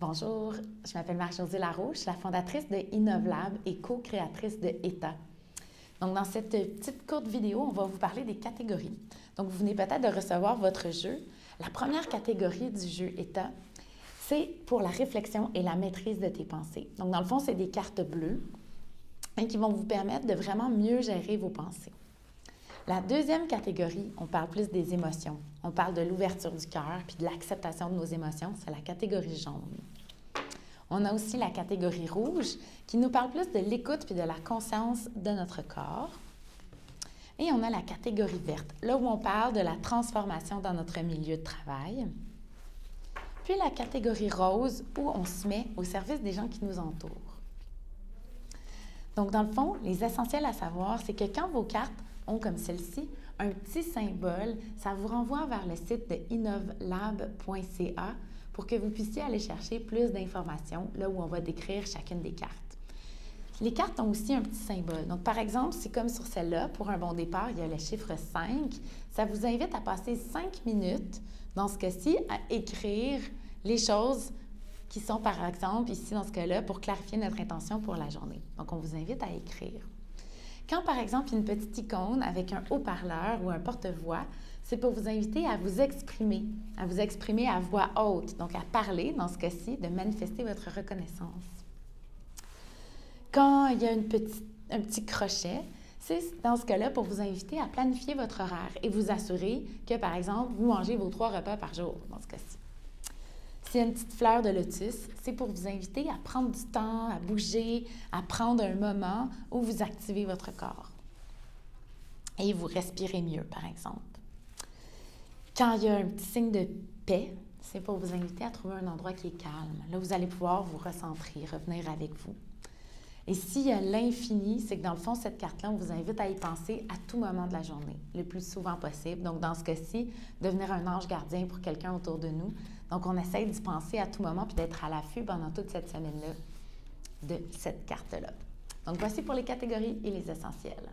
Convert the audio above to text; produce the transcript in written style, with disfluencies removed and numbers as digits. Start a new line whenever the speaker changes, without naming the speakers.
Bonjour, je m'appelle Marie-Josée Laroux, je suis la fondatrice de InnovLab et co-créatrice de ETA. Donc, dans cette petite courte vidéo, on va vous parler des catégories. Donc, vous venez peut-être de recevoir votre jeu. La première catégorie du jeu ETA, c'est pour la réflexion et la maîtrise de tes pensées. Donc, dans le fond, c'est des cartes bleues qui vont vous permettre de vraiment mieux gérer vos pensées. La deuxième catégorie, on parle plus des émotions. On parle de l'ouverture du cœur puis de l'acceptation de nos émotions. C'est la catégorie jaune. On a aussi la catégorie rouge qui nous parle plus de l'écoute puis de la conscience de notre corps. Et on a la catégorie verte, là où on parle de la transformation dans notre milieu de travail. Puis la catégorie rose où on se met au service des gens qui nous entourent. Donc, dans le fond, les essentiels à savoir, c'est que quand vos cartes ont, comme celle-ci, un petit symbole, ça vous renvoie vers le site de innovlab.ca pour que vous puissiez aller chercher plus d'informations, là où on va décrire chacune des cartes. Les cartes ont aussi un petit symbole. Donc, par exemple, c'est comme sur celle-là, pour un bon départ, il y a le chiffre 5. Ça vous invite à passer 5 minutes, dans ce cas-ci, à écrire les choses qui sont, par exemple, ici, dans ce cas-là, pour clarifier notre intention pour la journée. Donc, on vous invite à écrire. Quand, par exemple, il y a une petite icône avec un haut-parleur ou un porte-voix, c'est pour vous inviter à vous exprimer à voix haute, donc à parler, dans ce cas-ci, de manifester votre reconnaissance. Quand il y a un petit crochet, c'est dans ce cas-là pour vous inviter à planifier votre horaire et vous assurer que, par exemple, vous mangez vos 3 repas par jour, dans ce cas-ci. S'il y a une petite fleur de lotus, c'est pour vous inviter à prendre du temps, à bouger, à prendre un moment où vous activez votre corps. Et vous respirez mieux, par exemple. Quand il y a un petit signe de paix, c'est pour vous inviter à trouver un endroit qui est calme. Là, vous allez pouvoir vous recentrer, revenir avec vous. Et s'il y a l'infini, c'est que dans le fond, cette carte-là, on vous invite à y penser à tout moment de la journée, le plus souvent possible. Donc, dans ce cas-ci, devenir un ange gardien pour quelqu'un autour de nous. Donc, on essaie d'y penser à tout moment puis d'être à l'affût pendant toute cette semaine-là de cette carte-là. Donc, voici pour les catégories et les essentiels.